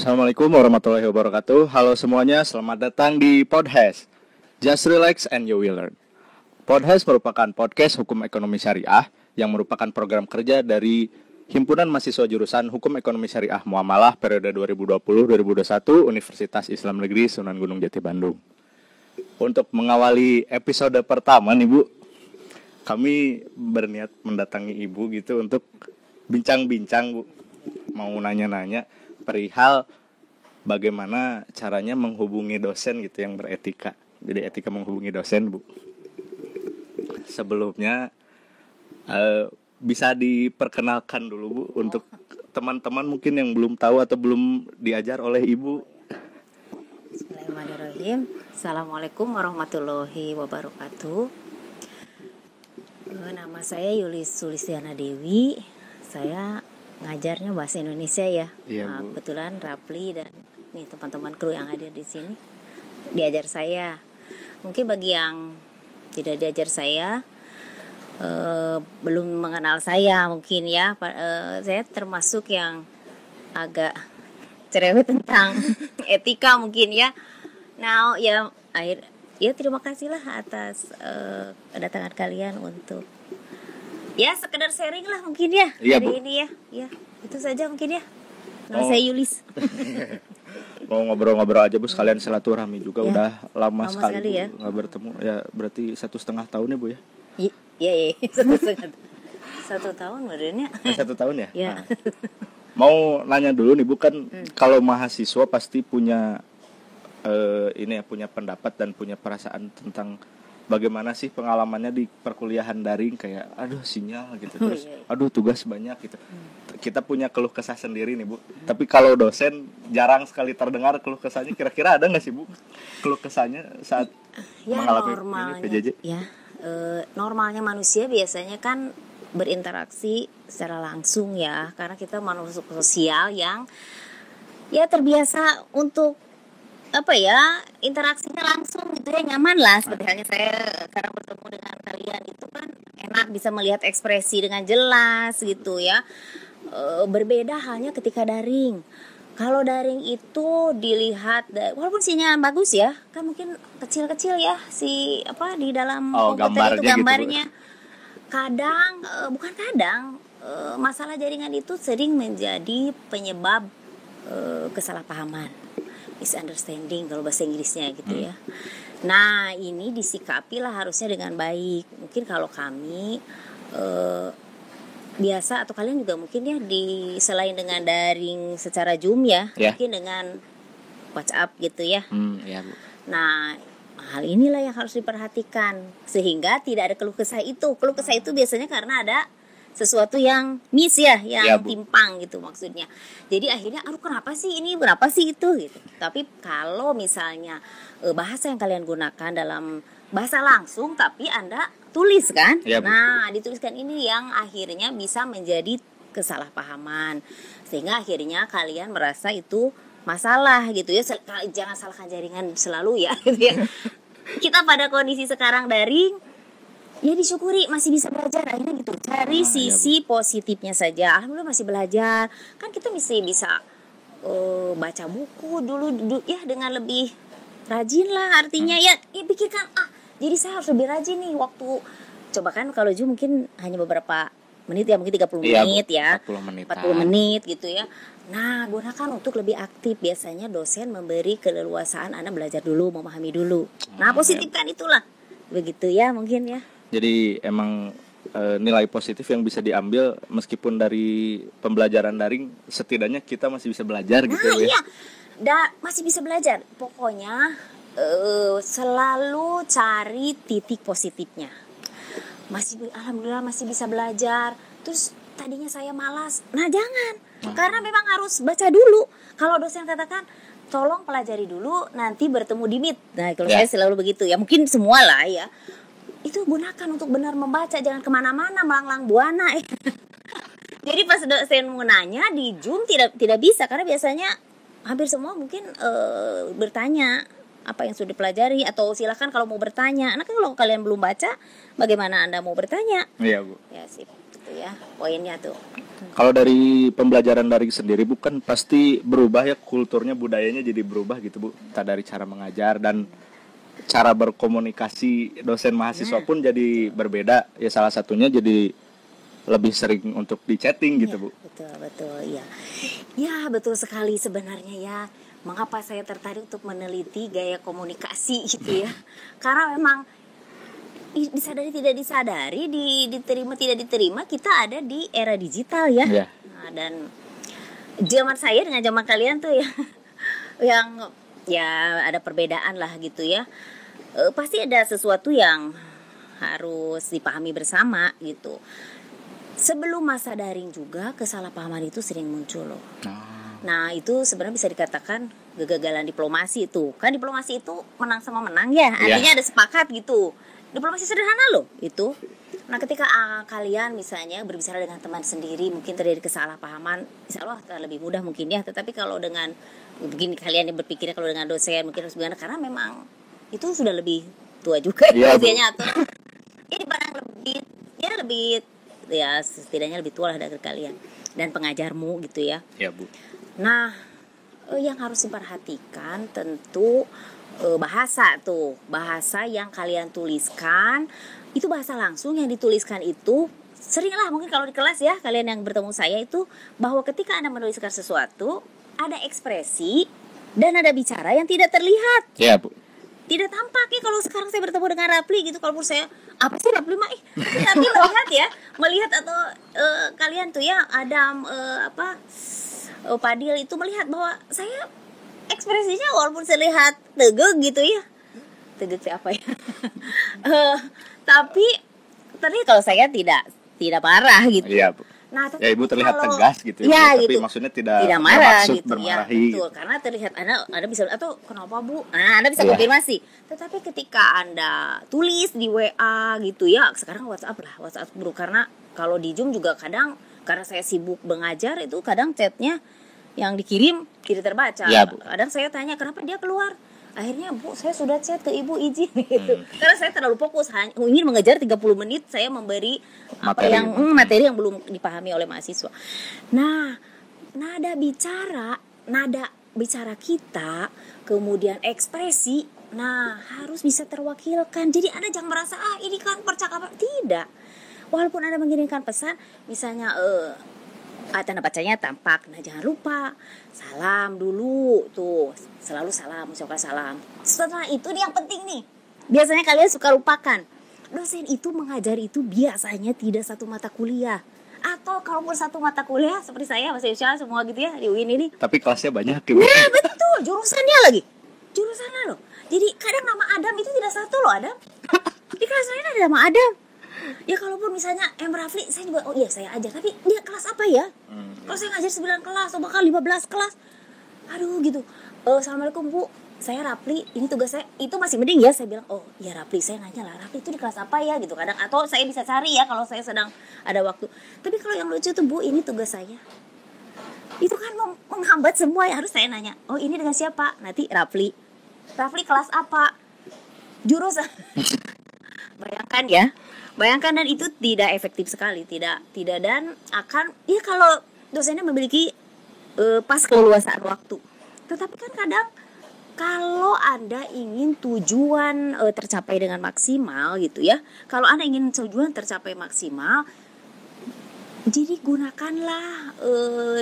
Assalamualaikum warahmatullahi wabarakatuh. Halo semuanya, selamat datang di Podcast Just Relax and You Will Learn. Podcast merupakan podcast hukum ekonomi syariah yang merupakan program kerja dari Himpunan Mahasiswa Jurusan Hukum Ekonomi Syariah Muamalah periode 2020-2021 Universitas Islam Negeri Sunan Gunung Jati Bandung. Untuk mengawali episode pertama nih Bu, kami berniat mendatangi Ibu gitu untuk bincang-bincang Bu. Mau nanya-nanya perihal bagaimana caranya menghubungi dosen gitu yang beretika. Jadi etika menghubungi dosen Bu. Sebelumnya bisa diperkenalkan dulu Bu untuk teman-teman mungkin yang belum tahu atau belum diajar oleh Ibu. Bismillahirrahmanirrahim. Assalamualaikum warahmatullahi wabarakatuh. Nama saya Yulis Sulistiana Dewi. Saya ngajarnya bahasa Indonesia ya. Iya, Bu. Kebetulan Rapli dan nih teman-teman kru yang hadir di sini diajar saya. Mungkin bagi yang tidak diajar saya, belum mengenal saya mungkin ya. Saya termasuk yang agak cerewet tentang etika mungkin ya. Nah ya terima kasih lah atas kedatangan kalian untuk ya sekedar sharing lah mungkin ya hari ini ya. Ya itu saja mungkin ya. Nama saya Yulis. Mau ngobrol-ngobrol aja Bu, sekalian silaturahmi juga ya. Udah lama sekali ya nggak bertemu ya, berarti 1,5 tahun ya Bu ya. Iya 1 tahun barunya. 1 tahun ya. Ya. Nah, mau nanya dulu nih Bu, kan kalau mahasiswa pasti punya punya pendapat dan punya perasaan tentang bagaimana sih pengalamannya di perkuliahan daring, kayak aduh sinyal gitu, terus aduh tugas banyak gitu. Kita punya keluh kesah sendiri nih Bu. Tapi kalau dosen jarang sekali terdengar keluh kesahnya. Kira-kira ada nggak sih Bu keluh kesahnya saat mengalami normalnya, PJJ? Ya, normalnya manusia biasanya kan berinteraksi secara langsung ya, karena kita manusia sosial yang ya terbiasa untuk interaksinya langsung gitu ya, nyaman lah. Seperti halnya saya sekarang bertemu dengan kalian itu kan enak, bisa melihat ekspresi dengan jelas gitu ya. Berbeda halnya ketika daring. Kalau daring itu dilihat walaupun sinyal bagus ya, kan mungkin kecil-kecil ya di dalam komputer itu gambarnya. Gitu, kadang masalah jaringan itu sering menjadi penyebab kesalahpahaman, misunderstanding kalau bahasa Inggrisnya gitu ya. Nah ini disikapi lah harusnya dengan baik. Mungkin kalau kami biasa atau kalian juga mungkin ya selain dengan daring secara Zoom ya, mungkin dengan WhatsApp gitu ya. Ya, Bu. Nah hal inilah yang harus diperhatikan sehingga tidak ada keluh kesah itu. Keluh kesah itu biasanya karena ada sesuatu yang miss yang timpang gitu maksudnya. Jadi akhirnya kenapa sih ini, berapa sih itu gitu. Tapi kalau misalnya bahasa yang kalian gunakan dalam bahasa langsung tapi Anda tulis kan, nah dituliskan ini yang akhirnya bisa menjadi kesalahpahaman sehingga akhirnya kalian merasa itu masalah gitu ya. Jangan salahkan jaringan selalu ya gitu ya. Kita pada kondisi sekarang daring ya disyukuri masih bisa belajar akhirnya gitu. Cari sisi positifnya saja. Alhamdulillah masih belajar. Kan kita masih bisa baca buku dulu ya dengan lebih rajin lah artinya ya pikirkan jadi saya harus lebih rajin nih waktu. Coba kan kalau Zoom mungkin hanya beberapa menit ya, mungkin 30 menit ya. 40 menit gitu ya. Nah, gunakan untuk lebih aktif. Biasanya dosen memberi keleluasaan Anda belajar dulu, memahami dulu. Nah, positifkan itulah. Begitu ya mungkin ya. Jadi emang nilai positif yang bisa diambil meskipun dari pembelajaran daring, setidaknya kita masih bisa belajar gitu ya. Iya. Masih bisa belajar. Pokoknya selalu cari titik positifnya. Alhamdulillah masih bisa belajar. Terus tadinya saya malas. Nah, jangan. Karena memang harus baca dulu. Kalau dosen katakan tolong pelajari dulu, nanti bertemu di Meet. Nah, kalau saya selalu begitu ya. Mungkin semua lah ya. Itu gunakan untuk benar membaca, jangan kemana-mana melanglang buana. Jadi pas dosen mau nanya di Zoom tidak bisa, karena biasanya hampir semua mungkin bertanya apa yang sudah dipelajari, atau silakan kalau mau bertanya. Nah, kalau kalian belum baca, bagaimana Anda mau bertanya? Iya Bu. Ya sih, itu ya poinnya tuh. Kalau dari pembelajaran daring sendiri Bu, kan pasti berubah ya, kulturnya, budayanya jadi berubah gitu Bu. Tak dari cara mengajar dan cara berkomunikasi dosen mahasiswa pun jadi berbeda. Ya salah satunya jadi lebih sering untuk di chatting gitu Bu. Betul ya. Ya betul sekali sebenarnya ya. Mengapa saya tertarik untuk meneliti gaya komunikasi gitu ya? Karena memang disadari tidak disadari, diterima tidak diterima, kita ada di era digital ya. Yeah. Nah, dan zaman saya dengan zaman kalian tuh ya yang ya ada perbedaan lah gitu ya. Pasti ada sesuatu yang harus dipahami bersama gitu. Sebelum masa daring juga kesalahpahaman itu sering muncul loh. Nah itu sebenarnya bisa dikatakan kegagalan diplomasi itu. Kan diplomasi itu menang sama menang ya. Artinya ada sepakat gitu. Diplomasi sederhana loh itu. Nah ketika kalian misalnya berbicara dengan teman sendiri, mungkin terjadi kesalahpahaman, insya Allah lebih mudah mungkin ya. Tetapi kalau dengan begini kalian yang berpikirnya kalau dengan dosen mungkin harus bagaimana, karena memang itu sudah lebih tua juga usianya atau ini barang lebih ya setidaknya lebih tua lah dari kalian dan pengajarmu gitu ya. Ya Bu. Nah yang harus diperhatikan tentu bahasa yang kalian tuliskan itu bahasa langsung yang dituliskan itu seringlah mungkin kalau di kelas ya kalian yang bertemu saya itu bahwa ketika Anda menuliskan sesuatu ada ekspresi dan ada bicara yang tidak terlihat. Ya Bu. Tidak tampak ya kalau sekarang saya bertemu dengan Rapli gitu, kalau saya apa sih Rapli mah tapi melihat atau kalian tuh ya Adam Padil itu melihat bahwa saya ekspresinya walaupun saya lihat tegeg gitu ya. Tegeg siapa ya? Tapi kalau saya tidak marah gitu. Iya, Bu. Nah, ya Ibu terlihat tegas gitu ya, tapi gitu. maksudnya tidak marah maksud gitu bermarahi. Ya, betul. Karena terlihat Anda bisa atau kenapa Bu? Nah, Anda bisa konfirmasi. Tetapi ketika Anda tulis di WA gitu ya, sekarang WhatsApp guru, karena kalau di Zoom juga kadang karena saya sibuk mengajar itu kadang chatnya yang dikirim tidak terbaca. Ya, Bu. Kadang saya tanya kenapa dia keluar. Akhirnya Bu saya sudah chat ke Ibu izin gitu. Karena saya terlalu fokus hanya ingin mengejar 30 menit saya memberi materi yang belum dipahami oleh mahasiswa. Nah, nada bicara kita, kemudian ekspresi, nah harus bisa terwakilkan. Jadi Anda jangan merasa ini kan percakapan, tidak. Walaupun Anda mengirimkan pesan, misalnya tanda bacanya tampak. Nah jangan lupa salam dulu tuh, selalu salam, ucapkan salam. Setelah itu yang penting nih, biasanya kalian suka lupakan. Dosen itu mengajar itu biasanya tidak satu mata kuliah, atau kalaupun satu mata kuliah seperti saya bahasa Indonesia semua gitu ya di UIN ini. Tapi kelasnya banyak ya. Nah betul, jurusannya loh. Jadi kadang nama Adam itu tidak satu loh Adam. Di kelas lain ada nama Adam. Ya kalaupun misalnya Rafli, saya juga saya ajar, tapi dia kelas apa ya? Kalau saya ngajar 9 kelas atau bahkan 15 kelas. Aduh gitu. Assalamualaikum Bu, saya Rafli, ini tugas saya. Itu masih mending ya saya bilang, oh ya Rafli, saya nanya lah Rafli itu di kelas apa ya gitu kadang, atau saya bisa cari ya kalau saya sedang ada waktu. Tapi kalau yang lucu tuh Bu, ini tugas saya. Itu kan menghambat semua ya, harus saya nanya. Oh ini dengan siapa? Nanti Rafli kelas apa? Jurusan. Bayangkan dan itu tidak efektif sekali, tidak dan akan ya kalau dosennya memiliki pas keleluasaan waktu. Tetapi kan kadang kalau Anda ingin tujuan tercapai dengan maksimal gitu ya. Kalau Anda ingin tujuan tercapai maksimal, jadi gunakanlah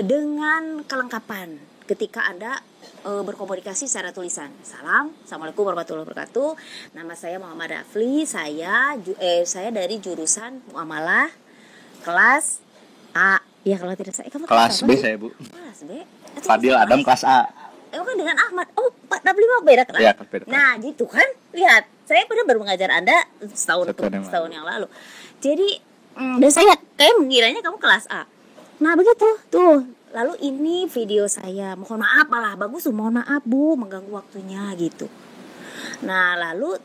dengan kelengkapan ketika Anda berkomunikasi secara tulisan. Assalamualaikum warahmatullahi wabarakatuh. Nama saya Muhammad Rafli. Saya dari jurusan Muamalah kelas A. Ya kalau tidak saya kelas B saya Bu. Kelas B. Fadil Adam kelas A. Kan dengan Ahmad. Oh Pak Rafli mah beda kelas. Ya, beda kelas. Nah gitu kan. Lihat, saya baru mengajar Anda setahun yang lalu. Jadi dan saya kayak mengiranya kamu kelas A. Nah begitu tuh. Lalu ini video saya, mohon maaf malah bagus, mohon maaf Bu mengganggu waktunya gitu. Nah lalu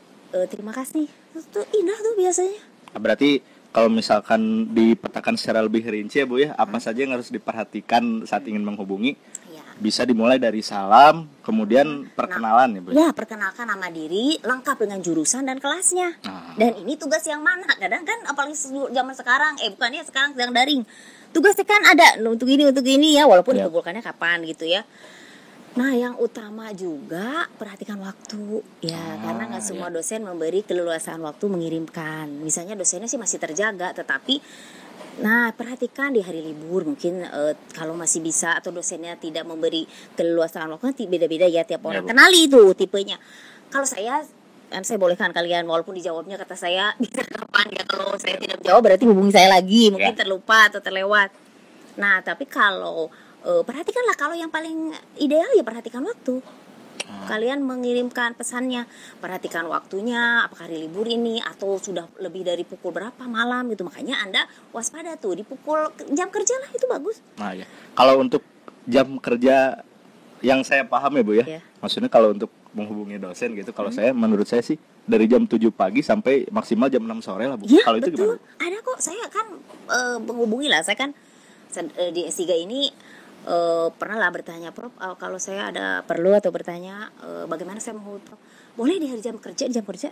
terima kasih, itu indah tuh biasanya. Berarti kalau misalkan dipetakan secara lebih rinci ya Bu ya, apa saja yang harus diperhatikan saat ingin menghubungi? Ya. Bisa dimulai dari salam, kemudian perkenalan ya Bu. Ya, perkenalkan nama diri, lengkap dengan jurusan dan kelasnya. Dan ini tugas yang mana? Kadang kan apalagi zaman sekarang, bukannya sekarang sedang daring. tugasnya kan ada untuk ini ya, walaupun Iya. dikumpulkannya kapan gitu ya. Nah, yang utama juga perhatikan waktu ya, karena nggak semua dosen memberi keleluasaan waktu mengirimkan. Misalnya dosennya sih masih terjaga, tetapi nah perhatikan di hari libur mungkin kalau masih bisa, atau dosennya tidak memberi keleluasaan waktu, nanti beda-beda ya tiap orang. Bu. Kenali itu tipenya. Kalau saya kan saya bolehkan kalian, walaupun dijawabnya kata saya bisa kapan ya, kalau saya tidak jawab berarti hubungi saya lagi, mungkin terlupa atau terlewat. Nah, tapi kalau perhatikanlah, kalau yang paling ideal ya perhatikan waktu. Kalian mengirimkan pesannya, perhatikan waktunya, apakah hari libur ini atau sudah lebih dari pukul berapa malam gitu. Makanya Anda waspada tuh di pukul jam kerja lah, itu bagus. Nah, ya. Kalau untuk jam kerja yang saya paham ya, Bu ya. Ya. Maksudnya kalau untuk menghubungi dosen gitu, kalau saya menurut saya sih dari jam 7 pagi sampai maksimal jam 6 sore lah, Bu. Ya, Kalau itu betul. gimana? Ada kok, saya kan menghubungi lah. Saya kan di S3 ini pernah lah bertanya, Prof, kalau saya ada perlu atau bertanya bagaimana saya menghubungi Prof, boleh di hari jam kerja,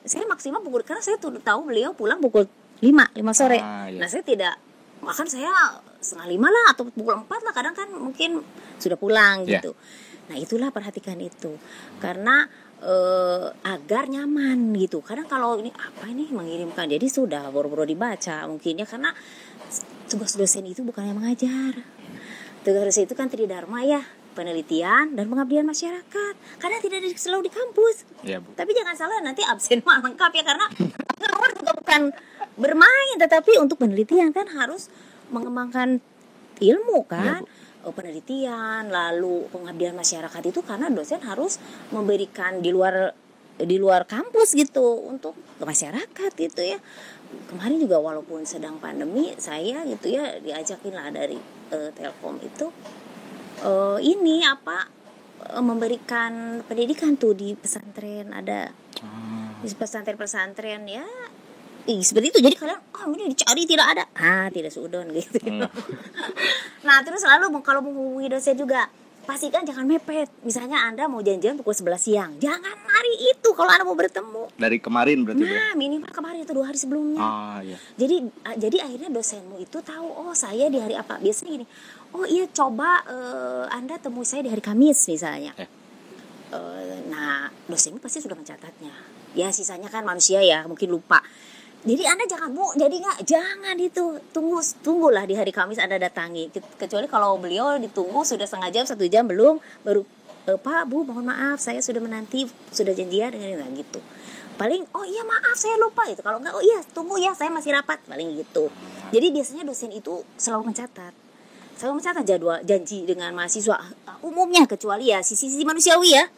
saya maksimal pukul, karena saya tuh tahu beliau pulang pukul 5 sore. Iya. Nah, saya tidak, bahkan saya 4:30 lah atau pukul 4 lah, kadang kan mungkin sudah pulang gitu. Nah, itulah perhatikan itu, karena agar nyaman gitu. Kadang kalau ini apa ini mengirimkan, jadi sudah boro-boro dibaca mungkin ya, karena tugas dosen itu bukannya mengajar. Tugas dosen itu kan tridharma ya, penelitian dan pengabdian masyarakat. Karena tidak selalu di kampus. Iya, Bu. Tapi jangan salah, nanti absen mah lengkap ya, karena luar juga bukan bermain, tetapi untuk penelitian kan harus mengembangkan ilmu kan. Iya, Penelitian lalu pengabdian masyarakat itu karena dosen harus memberikan di luar kampus gitu untuk ke masyarakat gitu ya. Kemarin juga walaupun sedang pandemi, saya gitu ya diajakin lah dari Telkom itu memberikan pendidikan tuh di pesantren, ada di pesantren ya. Seperti itu. Jadi kalian ini dicari tidak ada, tidak suudon gitu. Nah, terus lalu kalau menghubungi dosen juga, pastikan jangan mepet. Misalnya Anda mau janjian pukul 11 siang, jangan hari itu kalau Anda mau bertemu. Dari kemarin berarti, Bu. Nah, minimal kemarin itu 2 hari sebelumnya. Iya. Jadi akhirnya dosenmu itu tahu, oh saya di hari apa. Biasanya gini, oh iya coba Anda temui saya di hari Kamis misalnya. Nah, dosenmu pasti sudah mencatatnya. Ya sisanya kan manusia ya, mungkin lupa. Jadi Anda jangan jangan itu, tunggulah di hari Kamis Anda datangi. Kecuali kalau beliau ditunggu sudah setengah jam, 1 jam belum, baru Pak, Bu, mohon maaf saya sudah menanti, sudah janjian dengan gitu. Paling oh iya maaf saya lupa itu. Kalau enggak, oh iya tunggu ya saya masih rapat, paling gitu. Jadi biasanya dosen itu selalu mencatat jadwal janji dengan mahasiswa umumnya, kecuali ya sisi manusiawi ya.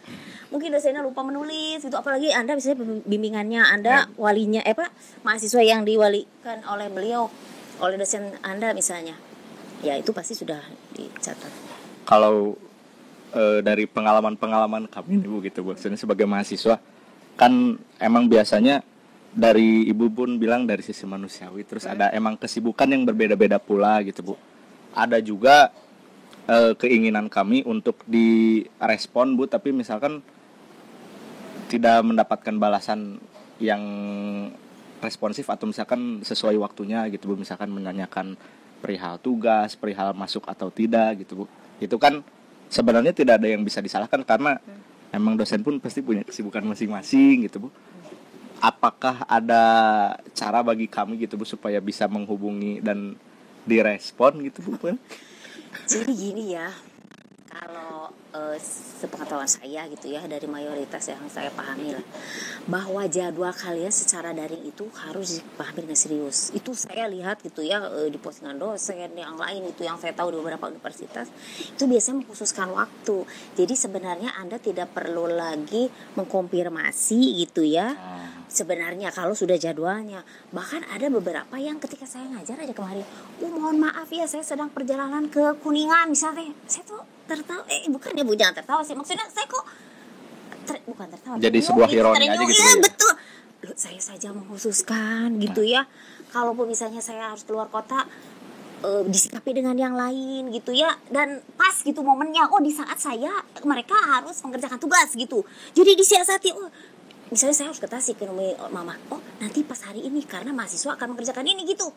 Mungkin dosennya lupa menulis gitu, apalagi Anda misalnya bimbingannya, Anda walinya mahasiswa yang diwalikan oleh beliau, oleh dosen Anda misalnya. Ya itu pasti sudah dicatat. Kalau dari pengalaman kami nih, Bu, gitu, Bu. Sebagai mahasiswa kan emang biasanya dari Ibu pun bilang dari sisi manusiawi, terus ada emang kesibukan yang berbeda-beda pula gitu, Bu. Ada juga keinginan kami untuk direspon, Bu, tapi misalkan tidak mendapatkan balasan yang responsif atau misalkan sesuai waktunya gitu, Bu. Misalkan menanyakan perihal tugas, perihal masuk atau tidak gitu, Bu. Itu kan sebenarnya tidak ada yang bisa disalahkan karena emang dosen pun pasti punya kesibukan masing-masing gitu, Bu. Apakah ada cara bagi kami gitu, Bu, supaya bisa menghubungi dan direspon gitu, Bu? Jadi gini ya, kalau sepengetahuan saya gitu ya, dari mayoritas yang saya pahami lah, bahwa jadwal kalian secara daring itu harus dipahami dengan serius. Itu saya lihat gitu ya di postingan dosen yang lain itu, yang saya tahu di beberapa universitas itu biasanya mengkhususkan waktu. Jadi sebenarnya Anda tidak perlu lagi mengkonfirmasi gitu ya. Sebenarnya kalau sudah jadwalnya, bahkan ada beberapa yang ketika saya ngajar aja kemarin, mohon maaf ya saya sedang perjalanan ke Kuningan misalnya, saya tuh tertawa, bukan ya Bu, jangan tertawa sih, maksudnya saya kok bukan tertawa, jadi sebuah ironi aja gitu ya. Betul, saya saja mengkhususkan gitu ya. Kalaupun misalnya saya harus keluar kota, disikapi dengan yang lain gitu ya, dan pas gitu momennya, di saat mereka harus mengerjakan tugas gitu, jadi disiasati. Misalnya saya harus ke Tasik ke Mama, nanti pas hari ini karena mahasiswa akan mengerjakan ini gitu.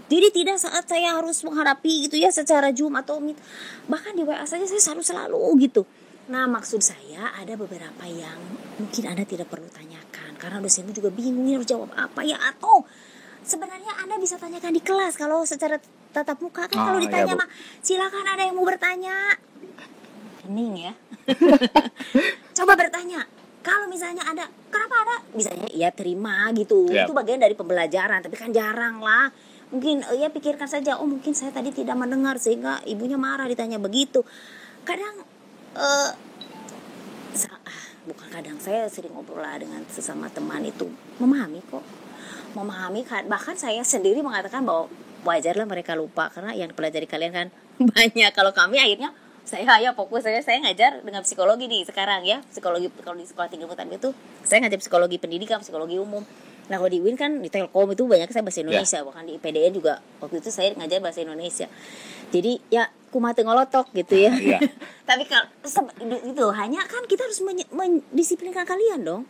Jadi tidak saat saya harus menghadapi gitu ya secara Zoom atau Meet, bahkan di WA saja saya selalu gitu. Nah, maksud saya ada beberapa yang mungkin Anda tidak perlu tanyakan karena dosenmu juga bingung harus jawab apa ya, atau sebenarnya Anda bisa tanyakan di kelas kalau secara tatap muka kan. Kalau ditanya mah silakan, ada yang mau bertanya. Hening ya. Coba bertanya. Kalau misalnya ada, kenapa ada? Misalnya ya terima gitu. Itu bagian dari pembelajaran, tapi kan jarang lah. Mungkin ya pikirkan saja, oh mungkin saya tadi tidak mendengar sehingga ibunya marah ditanya begitu. Kadang bukan kadang, saya sering ngobrol lah dengan sesama teman itu, memahami kok. Memahami, bahkan saya sendiri mengatakan bahwa wajar lah mereka lupa karena yang dipelajari kalian kan banyak. Kalau kami akhirnya saya fokus saya ngajar dengan psikologi nih sekarang ya. Psikologi, kalau di sekolah tinggi Hutan itu saya ngajar psikologi pendidikan, psikologi umum. Nah, kalau di UIN kan di Telkom itu banyak saya bahasa Indonesia, bahkan di IPDN juga waktu itu saya ngajar bahasa Indonesia. Jadi ya kumaha teu ngolotok gitu ya. Tapi kalau itu hanya kan kita harus mendisiplinkan kalian dong.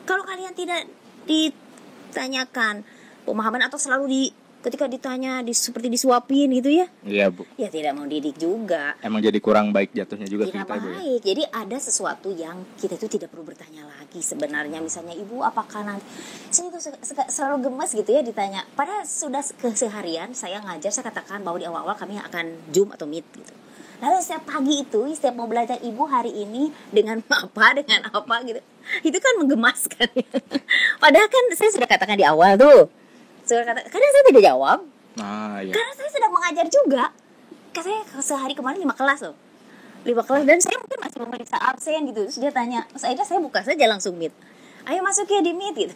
Kalau kalian tidak ditanyakan pemahaman atau selalu ketika ditanya seperti disuapin gitu ya. Iya, Bu. Ya tidak mau didik juga. Emang jadi kurang baik jatuhnya juga tidak kita, baik. Bu. Jadi ada sesuatu yang kita itu tidak perlu bertanya lagi sebenarnya. Misalnya, Ibu apakah nanti, saya juga selalu gemes gitu ya ditanya. Padahal sudah keseharian saya ngajar, saya katakan bahwa di awal-awal kami akan Zoom atau Meet gitu. Lalu setiap pagi itu, setiap mau belajar, Ibu hari ini dengan apa gitu. Itu kan menggemaskan. Padahal kan saya sudah katakan di awal tuh. Kadang saya tidak jawab. Karena saya sedang mengajar juga. Saya sehari kemarin 5 kelas loh. 5 kelas dan saya mungkin masih memeriksa absen gitu. Terus dia tanya, akhirnya saya buka saja langsung Meet. Ayo masuk ya di Meet gitu.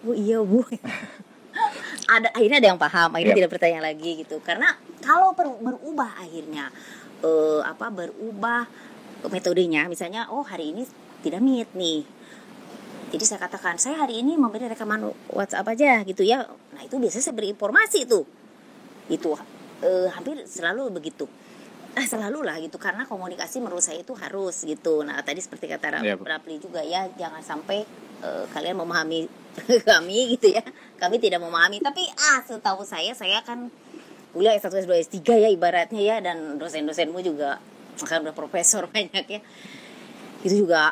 Bu, iya Bu. Akhirnya ada yang paham, akhirnya tidak bertanya lagi gitu. Karena kalau berubah akhirnya berubah metodenya. Misalnya, oh hari ini tidak Meet nih. Jadi saya katakan, saya hari ini memberi rekaman WhatsApp aja gitu ya. Nah itu biasanya saya beri informasi itu hampir selalu begitu. Selalu lah gitu, karena komunikasi menurut saya itu harus gitu. Nah tadi seperti kata Rapli juga ya, jangan sampai kalian memahami kami gitu ya. Kami tidak memahami, tapi setahu saya kan kuliah S1, S2, S3 ya ibaratnya ya. Dan dosen-dosenmu juga kan udah profesor banyak ya. Itu juga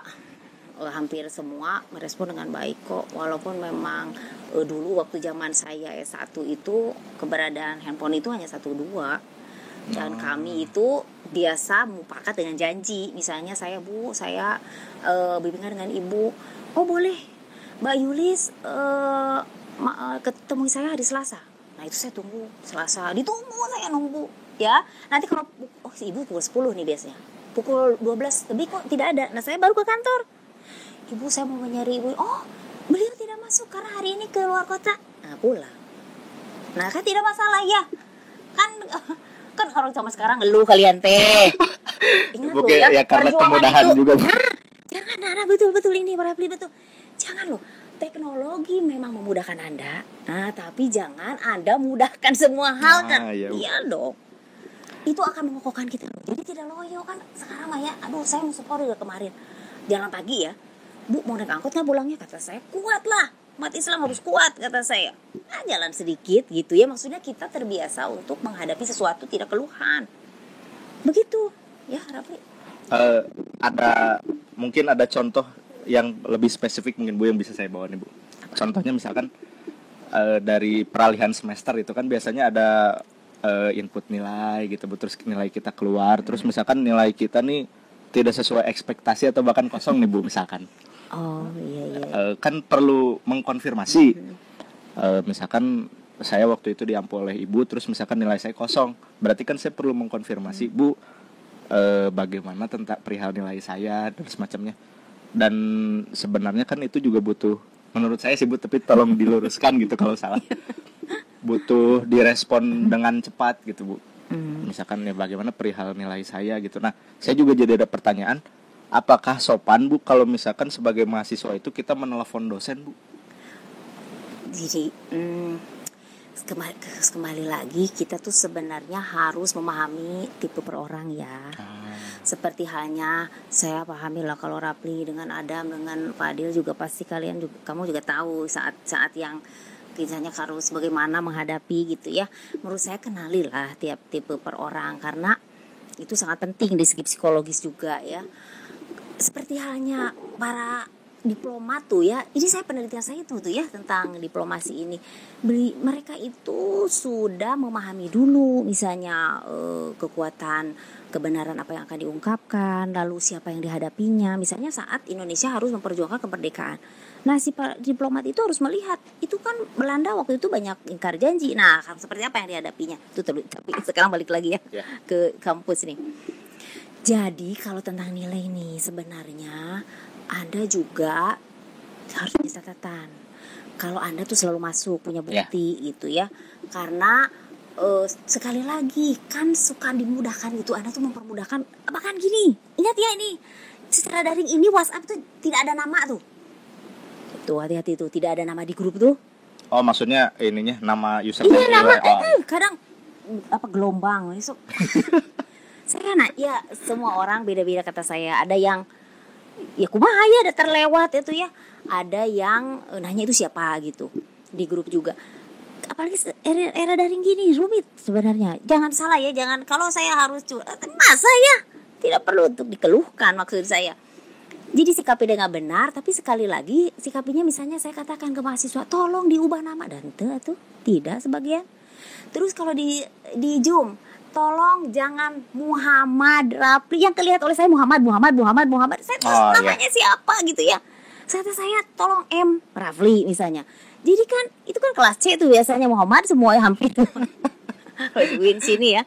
hampir semua merespon dengan baik kok. Walaupun memang dulu waktu zaman saya S1 itu keberadaan handphone itu hanya 1-2. Dan kami itu biasa mufakat dengan janji. Misalnya saya bimbingan dengan Ibu, oh boleh Mbak Yulis ketemu saya hari Selasa. Nah itu saya tunggu Selasa, ditunggu saya nunggu ya. Nanti kalau si Ibu pukul 10 nih biasanya, pukul 12 lebih kok tidak ada. Nah saya baru ke kantor, Ibu saya mau mencari Ibu. Oh beliau tidak masuk karena hari ini ke luar kota. Nah pulang. Nah kan tidak masalah ya. Kan orang zaman sekarang ngeluh kalian teh. Ingat loh ya karena kemudahan itu, juga. Jangan, betul ini Rapli betul. Jangan loh. Teknologi memang memudahkan Anda. Nah tapi jangan Anda mudahkan semua hal kan. Iya dong. Itu akan mengokohkan kita loh. Jadi tidak loyo kan sekarang mah ya. Aduh saya mau support juga kemarin. Jalan pagi ya. Bu mau naik angkot nggak pulangnya? Kata saya kuat lah, umat Islam harus kuat kata saya. Nah jalan sedikit gitu ya, maksudnya kita terbiasa untuk menghadapi sesuatu tidak keluhan. Begitu ya Rafli. Mungkin ada contoh yang lebih spesifik mungkin Bu yang bisa saya bawa nih Bu. Contohnya misalkan dari peralihan semester itu kan biasanya ada input nilai gitu Bu, terus nilai kita keluar, terus misalkan nilai kita nih tidak sesuai ekspektasi atau bahkan kosong nih Bu misalkan. Oh iya. Kan perlu mengkonfirmasi. Misalkan saya waktu itu diampu oleh Ibu, terus misalkan nilai saya kosong, berarti kan saya perlu mengkonfirmasi Bu, bagaimana tentang perihal nilai saya dan semacamnya. Dan sebenarnya kan itu juga butuh, menurut saya sih Bu, tapi tolong diluruskan gitu kalau salah. Butuh direspon dengan cepat gitu Bu. Misalkan ya bagaimana perihal nilai saya gitu. Nah saya juga jadi ada pertanyaan, apakah sopan Bu kalau misalkan sebagai mahasiswa itu kita menelepon dosen Bu? Jadi kembali lagi kita tuh sebenarnya harus memahami tipe per orang ya. Seperti halnya saya pahami lah kalau Rapli dengan Adam dengan Fadil juga pasti kamu juga tahu saat yang misalnya harus bagaimana menghadapi gitu ya. Menurut saya kenalilah tiap tipe per orang, karena itu sangat penting dari segi psikologis juga ya. Seperti halnya para diplomat tuh ya, ini saya penelitian saya itu tuh ya tentang diplomasi ini. Mereka itu sudah memahami dulu misalnya kekuatan kebenaran apa yang akan diungkapkan, lalu siapa yang dihadapinya. Misalnya saat Indonesia harus memperjuangkan kemerdekaan, nah si diplomat itu harus melihat itu kan Belanda waktu itu banyak ingkar janji. Nah seperti apa yang dihadapinya itu. Tapi sekarang balik lagi ya ke kampus nih. Jadi kalau tentang nilai nih sebenarnya Anda juga harus punya catatan. Kalau Anda tuh selalu masuk punya bukti gitu ya. Karena sekali lagi kan suka dimudahkan gitu. Anda tuh mempermudahkan. Bahkan gini, ingat ya ini secara daring ini WhatsApp tuh tidak ada nama tuh. Tuh hati-hati tuh, tidak ada nama di grup tuh. Oh maksudnya ininya nama user. Iya nama kadang apa gelombang besok. Saya ya semua orang beda-beda kata saya. Ada yang ya kumaha ya ada terlewat itu ya. Ada yang nanya itu siapa gitu di grup juga. Apalagi era daring gini rumit sebenarnya. Jangan salah ya, jangan kalau saya harus masa ya tidak perlu untuk dikeluhkan maksud saya. Jadi sikapi dengan benar, tapi sekali lagi sikapinya misalnya saya katakan ke mahasiswa tolong diubah nama dan tuh tidak sebagian. Terus kalau di Zoom tolong jangan Muhammad Rapli, yang kelihatan oleh saya Muhammad. Saya terus namanya siapa gitu ya. Saya tolong M Rafli misalnya. Jadi kan itu kan kelas C itu biasanya Muhammad semua hampir. Win sini ya.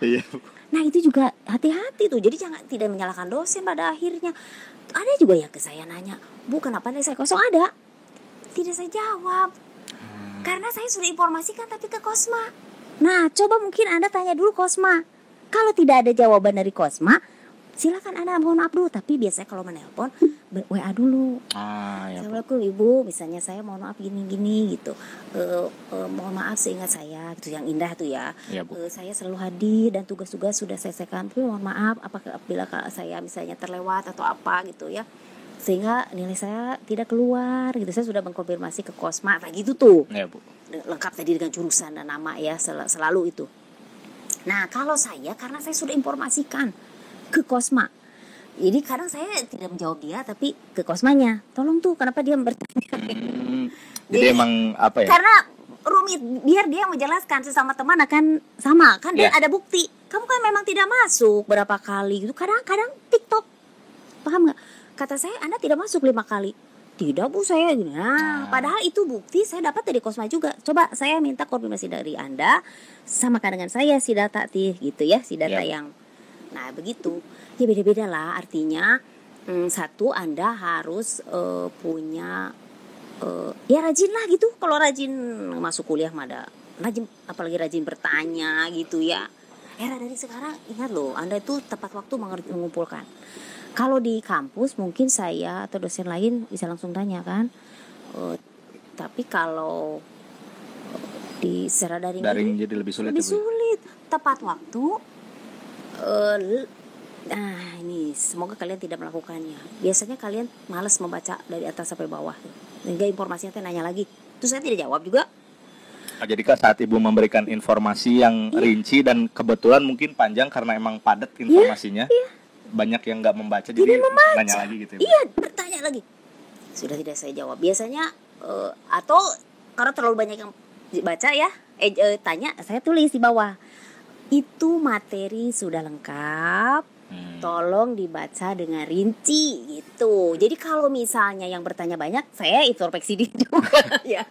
Nah itu juga hati-hati tuh. Jadi jangan tidak menyalahkan dosen pada akhirnya. Ada juga yang ke saya nanya, Bu kenapa nilai saya kosong? Ada. Tidak saya jawab. Karena saya sudah informasikan tapi ke Kosma. Nah coba mungkin Anda tanya dulu Kosma. Kalau tidak ada jawaban dari Kosma, silakan Anda mohon maaf dulu. Tapi biasanya kalau menelpon WA dulu. Assalamualaikum Ibu, misalnya saya mohon maaf gini gitu. Mohon maaf seingat saya, itu yang indah tuh ya. Saya selalu hadir dan tugas-tugas sudah saya selesaikan. Tapi mohon maaf apabila saya misalnya terlewat atau apa gitu ya. Sehingga nilai saya tidak keluar gitu. Saya sudah mengkonfirmasi ke Kosma kayak gitu tuh. Ya, Bu. Lengkap tadi dengan jurusan dan nama ya selalu itu. Nah kalau saya karena saya sudah informasikan ke Kosma, jadi kadang saya tidak menjawab dia tapi ke Kosmanya, tolong tuh kenapa dia bertanya. Jadi emang apa ya? Karena rumit, biar dia menjelaskan sesama teman akan sama kan dia ada bukti. Kamu kan memang tidak masuk berapa kali gitu. Kadang-kadang TikTok, paham nggak? Kata saya Anda tidak masuk 5 kali. Tidak Bu saya gini. Nah, padahal itu bukti saya dapat dari Kosma juga. Coba saya minta konfirmasi dari Anda, samakan dengan saya si data gitu ya, si data yang. Nah begitu. Ya beda-beda lah artinya. Satu Anda harus punya ya rajin lah gitu. Kalau rajin masuk kuliah ada rajin, apalagi rajin bertanya gitu ya. Era dari sekarang ingat loh, Anda itu tepat waktu mengumpulkan. Kalau di kampus mungkin saya atau dosen lain bisa langsung tanya kan. Tapi kalau di secara daring jadi lebih sulit. Tepat waktu. Nah ini semoga kalian tidak melakukannya. Biasanya kalian malas membaca dari atas sampai bawah. Sehingga informasinya nanya lagi. Terus saya tidak jawab juga. Jadi Kak saat Ibu memberikan informasi yang rinci dan kebetulan mungkin panjang karena emang padat informasinya. Banyak yang nggak membaca jadi nanya lagi gitu. Iya bertanya lagi. Sudah tidak saya jawab. Biasanya atau karena terlalu banyak yang baca ya tanya, saya tulis di bawah. Itu materi sudah lengkap. Tolong dibaca dengan rinci gitu. Jadi kalau misalnya yang bertanya banyak, saya introspeksi diri juga ya.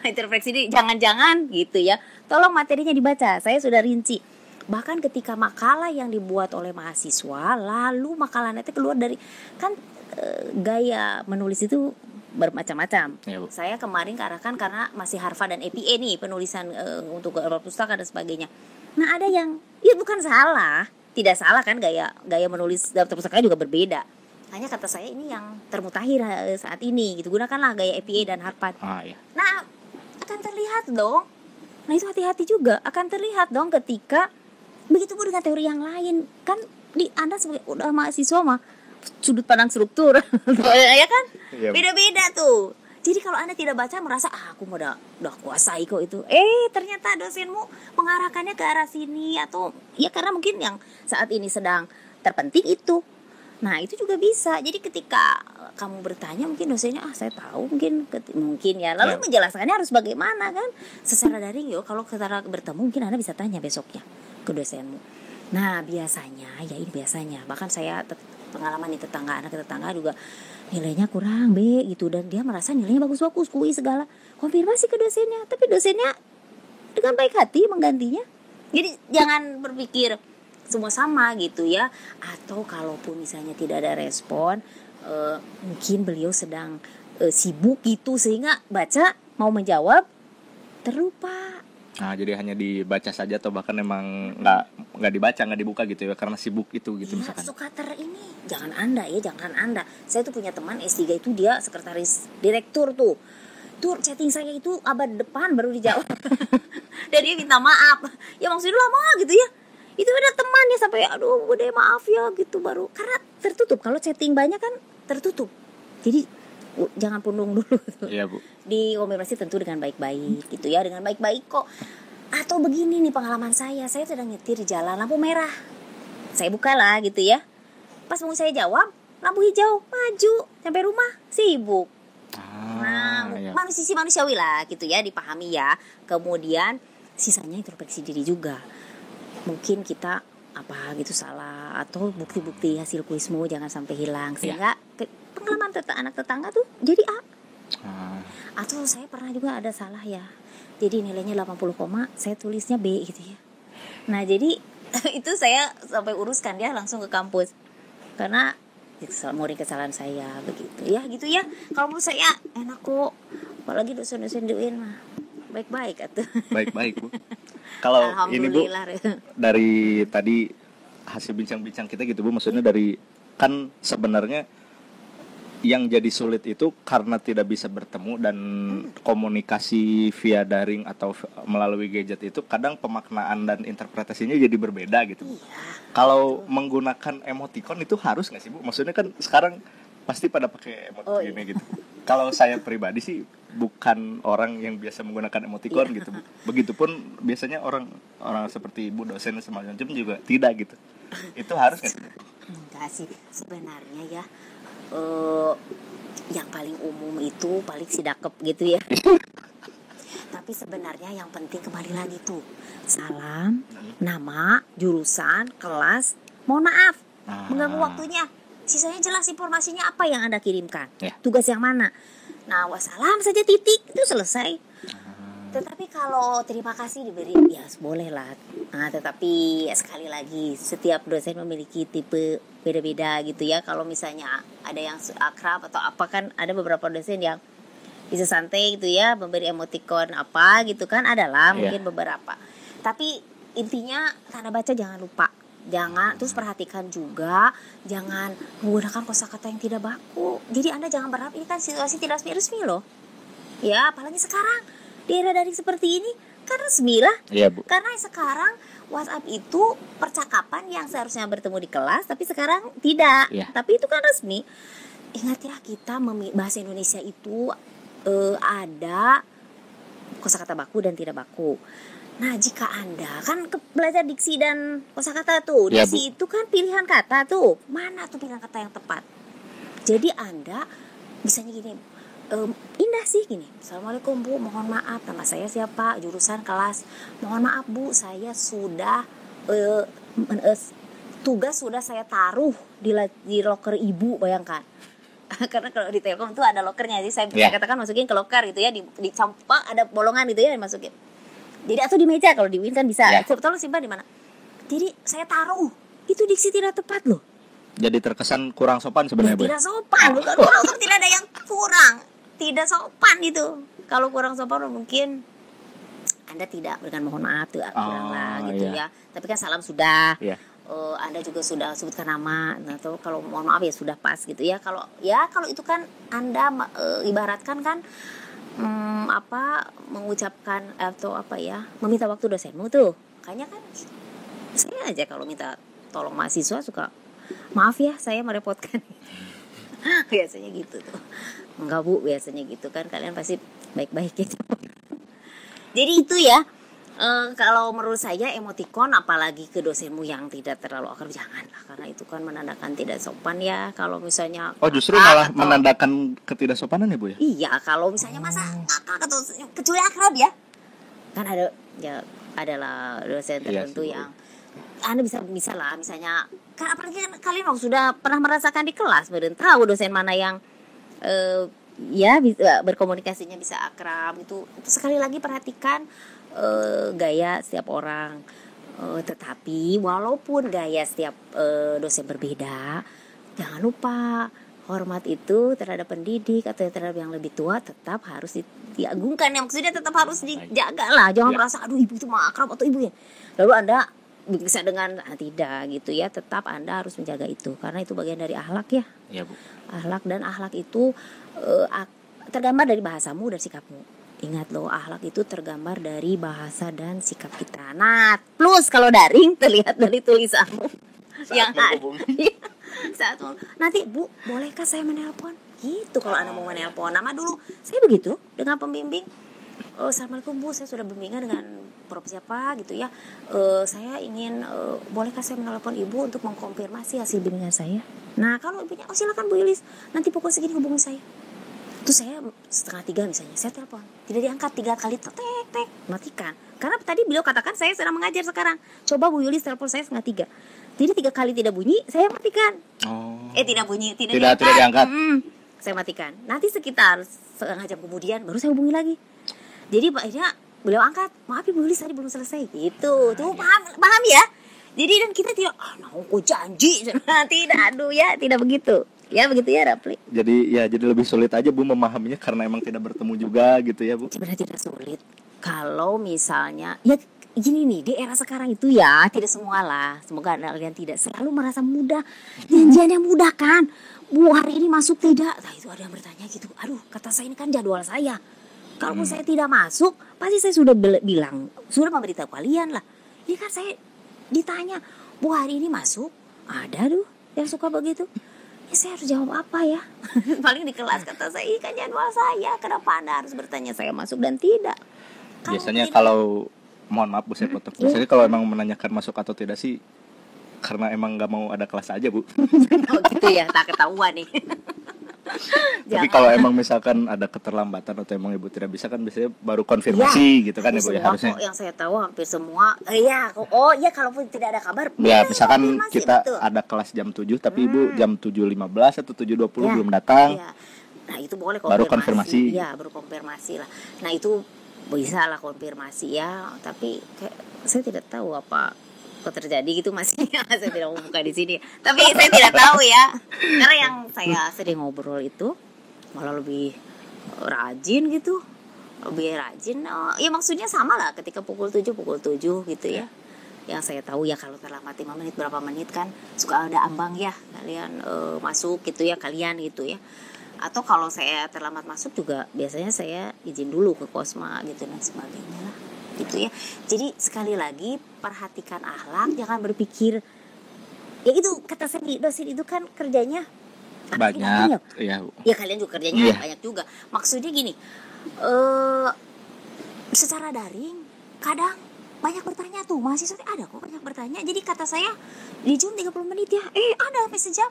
Introspeksi diri, jangan-jangan gitu ya. Tolong materinya dibaca. Saya sudah rinci. Bahkan ketika makalah yang dibuat oleh mahasiswa, lalu makalahnya itu keluar dari kan gaya menulis itu bermacam-macam. Saya kemarin kearahkan karena masih Harfa dan EPA nih penulisan untuk pustaka dan sebagainya. Nah ada yang ya bukan salah, tidak salah kan gaya menulis daftar pustaka juga berbeda. Hanya kata saya ini yang termutakhir saat ini gitu. Gunakanlah gaya EPA dan Harfa. Nah akan terlihat dong. Nah itu hati-hati juga akan terlihat dong ketika begitu pun dengan teori yang lain kan di Anda sebagai udah mahasiswa mah sudut pandang struktur ya kan beda-beda tuh. Jadi kalau Anda tidak baca merasa aku udah kuasai kok itu. Ternyata dosenmu mengarahkannya ke arah sini, atau ya karena mungkin yang saat ini sedang terpenting itu. Nah, itu juga bisa. Jadi ketika kamu bertanya, mungkin dosennya saya tahu, mungkin ya. Lalu menjelaskannya harus bagaimana kan? Secara daring kalau secara bertemu mungkin Anda bisa tanya besoknya ke dosenmu. Nah, biasanya bahkan saya pengalaman di tetangga, anak tetangga juga nilainya kurang B gitu, dan dia merasa nilainya bagus-bagus, kui segala, konfirmasi ke dosennya, tapi dosennya dengan baik hati menggantinya. Jadi jangan berpikir semua sama gitu ya. Atau kalaupun misalnya tidak ada respon, mungkin beliau sedang sibuk gitu sehingga baca mau menjawab terlupa. Nah, jadi hanya dibaca saja atau bahkan emang nggak dibaca, nggak dibuka gitu ya karena sibuk itu gitu ya, misalkan. Suka ini, jangan anda. Saya tuh punya teman S3 itu, dia sekretaris direktur tuh chatting saya itu abad depan baru dijawab. Dan dia minta maaf. Ya maksudnya lama gitu ya. Itu ada temannya sampai aduh udah maaf ya gitu, baru karena tertutup. Kalau chatting banyak kan tertutup. Jadi jangan pundung dulu. Iya, Bu. Dikonfirmasi tentu dengan baik-baik gitu ya, dengan baik-baik kok. Atau begini nih pengalaman saya sedang nyetir di jalan, lampu merah. Saya buka lah gitu ya. Pas mau saya jawab, lampu hijau, maju sampai rumah sibuk. Manusiawi lah gitu ya, dipahami ya. Kemudian sisanya introspeksi diri juga. Mungkin kita salah, atau bukti-bukti hasil kuismu jangan sampai hilang sehingga pengalaman anak tetangga tuh jadi A. Atau saya pernah juga ada salah ya. Jadi nilainya 80, saya tulisnya B gitu ya. Nah, jadi itu saya sampai uruskan dia langsung ke kampus. Karena murni kesalahan saya begitu. Ya gitu ya. Kalau menurut saya enak kok. Apalagi dosen-dosen UIN mah baik-baik atuh. Baik-baik, Bu. Kalau ini, Bu, dari tadi hasil bincang-bincang kita gitu, Bu, maksudnya dari kan sebenarnya yang jadi sulit itu karena tidak bisa bertemu dan komunikasi via daring atau melalui gadget itu kadang pemaknaan dan interpretasinya jadi berbeda gitu. Kalau menggunakan emoticon itu harus nggak sih, Bu? Maksudnya kan sekarang pasti pada pakai emoticon gitu. Kalau saya pribadi sih bukan orang yang biasa menggunakan emoticon gitu, Bu. Begitupun biasanya orang seperti Ibu dosen semacam juga tidak gitu. Itu harus nggak sih? Enggak sih sebenarnya ya. Yang paling umum itu paling sidakep gitu ya. Tapi sebenarnya yang penting kembali lagi tuh salam, nama, jurusan, kelas, mohon maaf mengganggu waktunya. Sisanya jelas informasinya apa yang Anda kirimkan, tugas yang mana. Nah, wassalam saja titik itu selesai. Tetapi kalau terima kasih diberi, ya boleh lah. Nah, tetapi sekali lagi setiap dosen memiliki tipe beda-beda gitu ya. Kalau misalnya ada yang akrab atau apa, kan ada beberapa dosen yang bisa santai gitu ya, memberi emoticon apa gitu kan, adalah mungkin beberapa. Tapi intinya tanda baca jangan lupa. Jangan, terus perhatikan juga jangan menggunakan kosakata yang tidak baku. Jadi Anda jangan berharap, ini kan situasi tidak resmi loh. Ya, apalagi sekarang di era daring seperti ini kan resmi lah. Iya, Bu. Karena sekarang WhatsApp itu percakapan yang seharusnya bertemu di kelas, tapi sekarang tidak. Tapi itu kan resmi. Ingatlah kita bahasa Indonesia itu ada kosakata baku dan tidak baku. Nah, jika Anda kan belajar diksi dan kosakata tuh, diksi itu kan pilihan kata tuh. Mana tuh pilihan kata yang tepat? Jadi Anda bisanya gini, indah sih gini. Assalamualaikum Bu, mohon maaf nama saya siapa, jurusan kelas. Mohon maaf Bu, saya sudah tugas sudah saya taruh di loker Ibu, bayangkan. Karena kalau di Telkom tuh ada lokernya, jadi saya bisa katakan masukin ke loker gitu ya, di sampah ada bolongan gitu ya, dimasukin. Jadi atau di meja, kalau di Win kan bisa. Tolong simpan di mana? Jadi saya taruh. Itu diksi tidak tepat loh. Jadi terkesan kurang sopan sebenarnya, Bu. Tidak sopan, bukan kurang sopan, tidak ada yang kurang. Tidak sopan itu. Kalau kurang sopan mungkin Anda tidak berikan mohon maaf tuh, kurang lah gitu ya. Tapi kan salam sudah. Anda juga sudah sebutkan nama. Nah, tuh kalau mohon maaf ya sudah pas gitu ya. Kalau itu kan Anda ibaratkan kan mengucapkan atau meminta waktu dosenmu tuh. Makanya kan saya aja kalau minta tolong mahasiswa suka maaf ya saya merepotkan. Biasanya gitu tuh. Enggak Bu, biasanya gitu kan, kalian pasti baik-baik gitu. Jadi itu ya, kalau menurut saya emoticon apalagi ke dosenmu yang tidak terlalu akrab, janganlah, karena itu kan menandakan tidak sopan ya. Kalau misalnya justru malah menandakan ketidaksopanan ya Bu ya? Iya, kalau misalnya masa kakak atau kecuali akrab ya. Kan ada ya, adalah dosen tertentu yang Anda bisa lah misalnya, kan apalagi kan kalian sudah pernah merasakan di kelas, baru tahu dosen mana yang ya bisa berkomunikasinya bisa akrab gitu. Sekali lagi perhatikan gaya setiap orang. Tetapi walaupun gaya setiap dosen berbeda, jangan lupa hormat itu terhadap pendidik atau terhadap yang lebih tua tetap harus diagungkan. Yang maksudnya tetap harus dijaga lah. Jangan merasa aduh ibu itu mah akrab atau ibu ya, lalu Anda bisa dengan tidak gitu ya. Tetap Anda harus menjaga itu karena itu bagian dari akhlak ya. Iya Bu. Akhlak, dan akhlak itu tergambar dari bahasamu dan sikapmu. Ingat loh, akhlak itu tergambar dari bahasa dan sikap kita. Nah, plus kalau daring terlihat dari tulisanmu yang ada. Saat nanti Bu, bolehkah saya menelpon? Gitu kalau Anda mau menelpon. Nama dulu saya begitu dengan pembimbing. Assalamualaikum Bu, saya sudah bimbingan dengan Prof siapa gitu ya. Saya ingin bolehkah saya menelpon Ibu untuk mengkonfirmasi hasil bimbingan saya? Nah, kalau ibunya, silakan Bu Yulis, nanti pukul segini hubungi saya. Terus saya 2:30 misalnya, saya telepon, tidak diangkat 3 kali, tek, matikan. Karena tadi beliau katakan saya sedang mengajar sekarang. Coba Bu Yulis telepon saya 2:30. Jadi 3 kali tidak bunyi, saya matikan. Tidak bunyi, tidak diangkat. Saya matikan. Nanti sekitar setengah jam kemudian baru saya hubungi lagi. Jadi akhirnya beliau angkat, maaf Bu Yulis tadi belum selesai. Gitu, tuh paham ya? Jadi dan kita tidak, aku janji, tidak, aduh ya, tidak begitu. Ya begitu ya Rapli. Jadi lebih sulit aja Bu memahaminya karena emang tidak bertemu juga gitu ya Bu. Sebenarnya tidak sulit. Kalau misalnya ya gini nih, di era sekarang itu ya tidak semua lah. Semoga kalian tidak selalu merasa mudah. Janjian yang mudah kan. Bu hari ini masuk tidak? Nah itu ada yang bertanya gitu. Aduh kata saya ini kan jadwal saya. Kalau saya tidak masuk, pasti saya sudah bilang, sudah memberitahu kalian lah. Ini kan saya ditanya, Bu hari ini masuk? Ada tuh yang suka begitu. Ya saya harus jawab apa ya? Paling di kelas kata saya, ini kan jadwal saya. Kenapa Anda harus bertanya saya masuk dan tidak? Biasanya kalau, mohon maaf Bu saya potong. Biasanya kalau emang menanyakan masuk atau tidak sih, karena emang gak mau ada kelas aja Bu. Oh gitu ya, tak ketahuan nih. Tapi kalau emang misalkan ada keterlambatan atau emang Ibu tidak bisa kan biasanya baru konfirmasi gitu kan ya Bu ya harusnya. Yang saya tahu hampir semua kalaupun tidak ada kabar. Ya misalkan kita ada kelas jam 7 tapi Ibu jam 7.15 atau 7.20 belum datang. Ya. Nah itu boleh konfirmasi. Baru konfirmasi. Ya baru konfirmasi lah. Nah itu bisa lah konfirmasi ya. Tapi saya tidak tahu apa kok terjadi gitu masih. Saya tidak mau buka di sini. Tapi saya tidak tahu ya. Karena yang saya sering ngobrol itu malah lebih rajin gitu. Lebih rajin. Ya maksudnya sama lah ketika pukul 7 gitu ya. Yang saya tahu ya kalau terlambat 5 menit berapa menit kan suka ada ambang ya kalian masuk gitu ya kalian gitu ya. Atau kalau saya terlambat masuk juga biasanya saya izin dulu ke Kosma gitu dan sebagainya lah. Gitu ya. Jadi sekali lagi perhatikan akhlak, jangan berpikir ya itu kata saya dosen itu kan kerjanya banyak ya kalian juga kerjanya banyak juga. Maksudnya gini, secara daring kadang banyak bertanya tuh mahasiswa ada kok banyak bertanya. Jadi kata saya di Zoom 30 menit ya ada sampai sejam.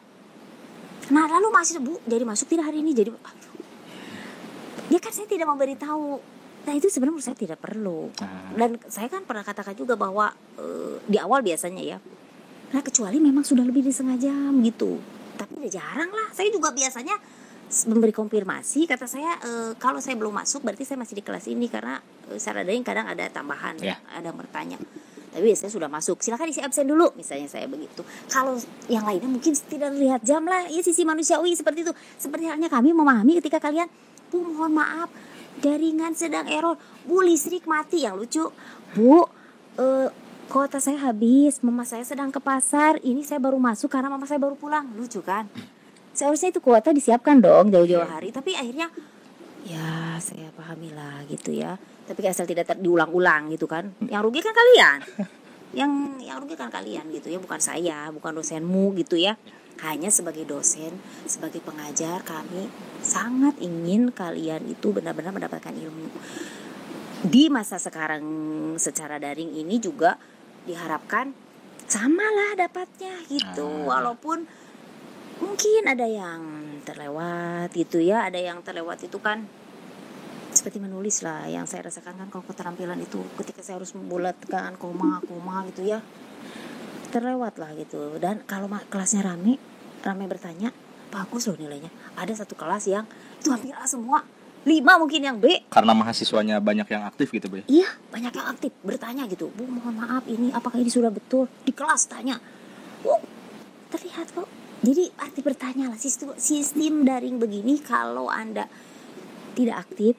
Nah lalu mahasiswa Bu jadi masuk tidak hari ini jadi dia kan saya tidak memberitahu. Nah itu sebenarnya menurut saya tidak perlu. Dan saya kan pernah katakan juga bahwa di awal biasanya ya. Nah kecuali memang sudah lebih dari setengah jam gitu. Tapi udah jarang lah. Saya juga biasanya memberi konfirmasi. Kata saya kalau saya belum masuk berarti saya masih di kelas ini. Karena secara daring kadang ada tambahan ada yang bertanya. Tapi biasanya sudah masuk. Silakan isi absen dulu. Misalnya saya begitu. Kalau yang lainnya mungkin tidak lihat jam lah. Ya sisi manusiawi seperti itu. Seperti halnya kami memahami ketika kalian Bu mohon maaf jaringan sedang error, Bu listrik mati. Yang lucu Bu kuota saya habis, mama saya sedang ke pasar, ini saya baru masuk karena mama saya baru pulang. Lucu kan? Seharusnya itu kuota disiapkan dong jauh-jauh hari. Tapi akhirnya ya saya pahami lah gitu ya. Tapi asal tidak diulang-ulang gitu kan. Yang rugi kan kalian. Yang rugi kan kalian gitu ya, bukan saya, bukan dosenmu gitu ya. Hanya sebagai dosen, sebagai pengajar, kami sangat ingin kalian itu benar-benar mendapatkan ilmu. Di masa sekarang secara daring ini juga diharapkan samalah dapatnya gitu. Walaupun mungkin ada yang terlewat gitu ya, ada yang terlewat itu kan seperti menulis lah, yang saya rasakan kan kalau keterampilan itu ketika saya harus membulatkan koma gitu ya, terlewat lah gitu. Dan kalau kelasnya ramai bertanya, bagus loh nilainya. Ada satu kelas yang itu hampir A semua, 5 mungkin yang B. Karena mahasiswanya banyak yang aktif gitu, Bu? Iya, banyak yang aktif bertanya gitu, Bu mohon maaf ini apakah ini sudah betul, di kelas tanya. Terlihat kok. Jadi arti bertanya lah, sistem daring begini kalau Anda tidak aktif,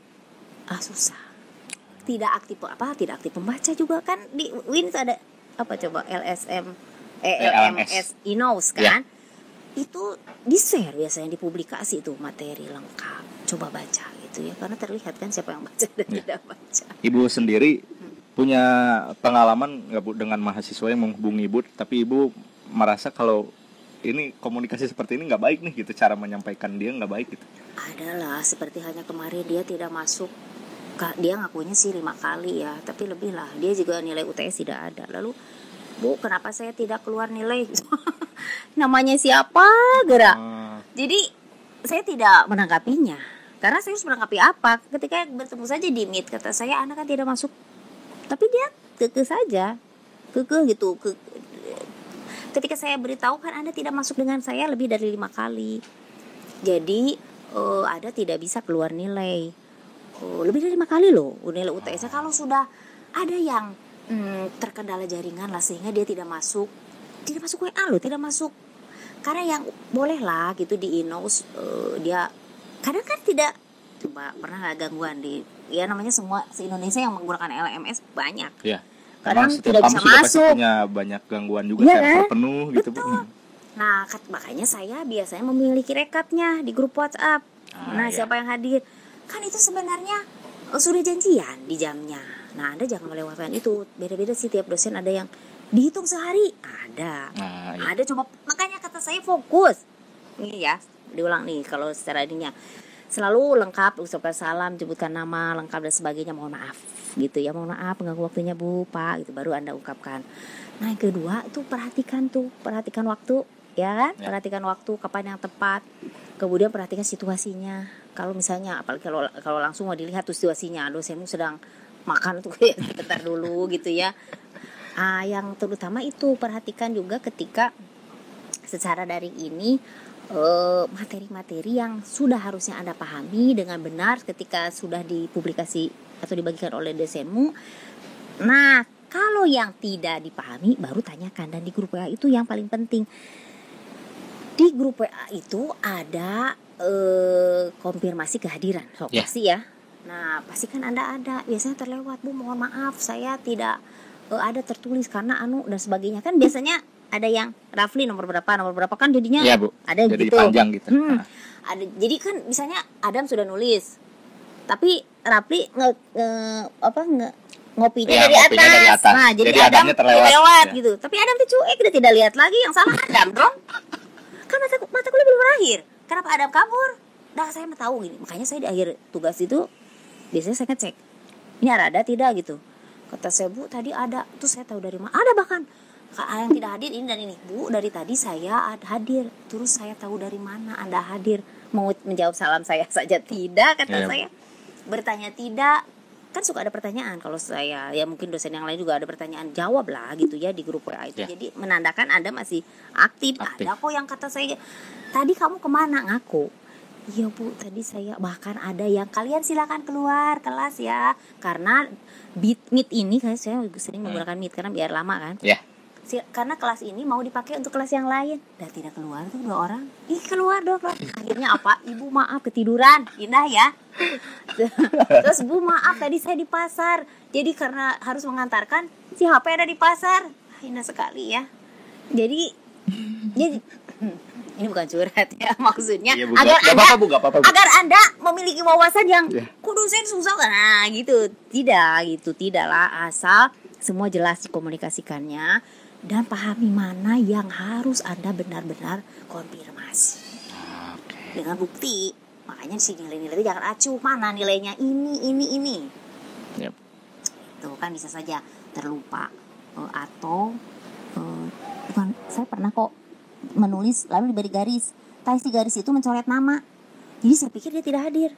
susah. Tidak aktif membaca juga kan di Win itu ada apa coba LMS Inos kan? Itu di-share biasanya, dipublikasi itu materi lengkap. Coba baca gitu ya, karena terlihat kan siapa yang baca dan tidak baca. Ibu sendiri punya pengalaman nggak Bu dengan mahasiswa yang menghubungi Ibu, tapi Ibu merasa kalau ini komunikasi seperti ini nggak baik nih gitu, cara menyampaikan dia nggak baik gitu? Adalah seperti halnya kemarin dia tidak masuk, dia ngakunya sih 5 kali ya, tapi lebih lah, dia juga nilai UTS tidak ada. Lalu Bu kenapa saya tidak keluar nilai? Namanya siapa gerak? Jadi saya tidak menanggapinya, karena saya harus menanggapi apa? Ketika bertemu saja di meet, kata saya Anda kan tidak masuk, tapi dia kekeh saja, gitu. Ketika saya beritahu kan Anda tidak masuk dengan saya lebih dari 5 kali, jadi Anda tidak bisa keluar nilai. Lebih dari 5 kali loh nilai UTS-nya. Kalau sudah ada yang terkendala jaringan lah sehingga dia tidak masuk WA loh, tidak masuk. Karena yang boleh lah gitu di Inos, dia kadang kan tidak, coba pernah nggak gangguan di, ya namanya semua se-Indonesia yang menggunakan LMS banyak. Iya. Kadang tidak bisa masuk. Punya banyak gangguan juga, server penuh gitu. Betul. Nah, makanya saya biasanya memiliki rekapnya di grup WhatsApp. Siapa yang hadir? Kan itu sebenarnya sudah janjian di jamnya. Nah, Anda jangan melewatkan itu. Beda-beda sih tiap dosen, ada yang dihitung sehari, ada. Ada coba, makanya kata saya fokus. Ini ya, diulang nih kalau secara ininya. Selalu lengkap, ucapkan salam, sebutkan nama lengkap dan sebagainya, mohon maaf gitu ya, mohon maaf mengganggu waktunya Bu, Pak gitu, baru Anda ungkapkan. Nah, yang kedua tuh perhatikan waktu, ya kan? Perhatikan waktu, kapan yang tepat. Kemudian perhatikan situasinya. Kalau misalnya apalagi kalau langsung mau dilihat tuh situasinya, dosenmu sedang makan tuh ya, sebentar dulu gitu ya. Yang terutama itu perhatikan juga ketika secara daring ini materi-materi yang sudah harusnya Anda pahami dengan benar ketika sudah dipublikasi atau dibagikan oleh dosenmu. Nah, kalau yang tidak dipahami baru tanyakan, dan di grup WA itu yang paling penting. Di grup WA itu ada konfirmasi kehadiran, pasti ya. Nah, pasti kan Anda ada, biasanya terlewat, Bu mohon maaf saya tidak ada tertulis karena dan sebagainya, kan biasanya ada yang Rafli nomor berapa kan jadinya ya, Bu. Ada jadi gitu panjang gitu. Ada, jadi kan misalnya Adam sudah nulis tapi Rafli ngopinya dari atas. Nah, jadi Adam terlewat gitu. Tapi Adam tuh cuek, dia tidak lihat lagi, yang salah Adam dong. Kan mata kuliah belum berakhir. Kenapa Adam kabur? Nah, saya mau tahu gini. Makanya saya di akhir tugas itu biasanya saya ngecek. Ini ada tidak gitu. Kata saya, Bu, tadi ada. Tuh saya tahu dari mana. Ada bahkan yang tidak hadir ini dan ini. Bu, dari tadi saya hadir. Terus saya tahu dari mana Anda hadir. Mau menjawab salam saya saja tidak, kata saya. Bertanya tidak. Kan suka ada pertanyaan kalau saya, ya mungkin dosen yang lain juga ada pertanyaan, jawablah gitu ya di grup WA itu. Jadi menandakan Anda masih aktif. Ada kok yang kata saya, tadi kamu kemana? Ngaku. Iya Bu, tadi saya, bahkan ada yang kalian silakan keluar kelas ya, karena Meet ini kan saya sering menggunakan Meet karena biar lama kan. Karena kelas ini mau dipakai untuk kelas yang lain, dan tidak keluar tuh 2 orang. Ih, keluar dong. Akhirnya apa? Ibu maaf ketiduran. Indah ya. Terus Bu maaf tadi saya di pasar. Jadi karena harus mengantarkan, si HP ada di pasar. Indah sekali ya. Jadi ini bukan curhat ya, maksudnya ya, agar Anda memiliki wawasan yang kudu saya susah kan. Nah, gitu. Tidaklah, asal semua jelas dikomunikasikannya. dan pahami mana yang harus Anda benar-benar konfirmasi. Dengan bukti. Makanya si nilai-nilai itu jangan acuh, mana nilainya ini. Yep. Itu kan bisa saja terlupa atau bukan, saya pernah kok menulis lalu diberi garis, tapi si garis itu mencoret nama. Jadi saya pikir dia tidak hadir.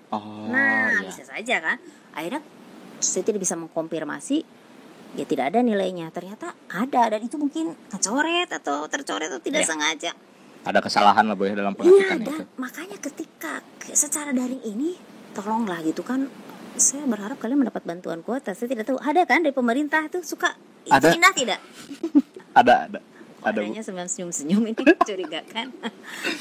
Bisa saja kan. Akhirnya saya tidak bisa mengkonfirmasi, ya tidak ada nilainya. Ternyata ada, dan itu mungkin kecoret atau tercoret atau tidak sengaja. Ada kesalahan lah Bu ya dalam pengetikan itu. Makanya ketika secara daring ini, tolonglah gitu kan. Saya berharap kalian mendapat bantuan kuota. Saya tidak tahu, ada kan dari pemerintah itu suka pindah tidak? Ada. Adanya senyum-senyum ini curiga kan.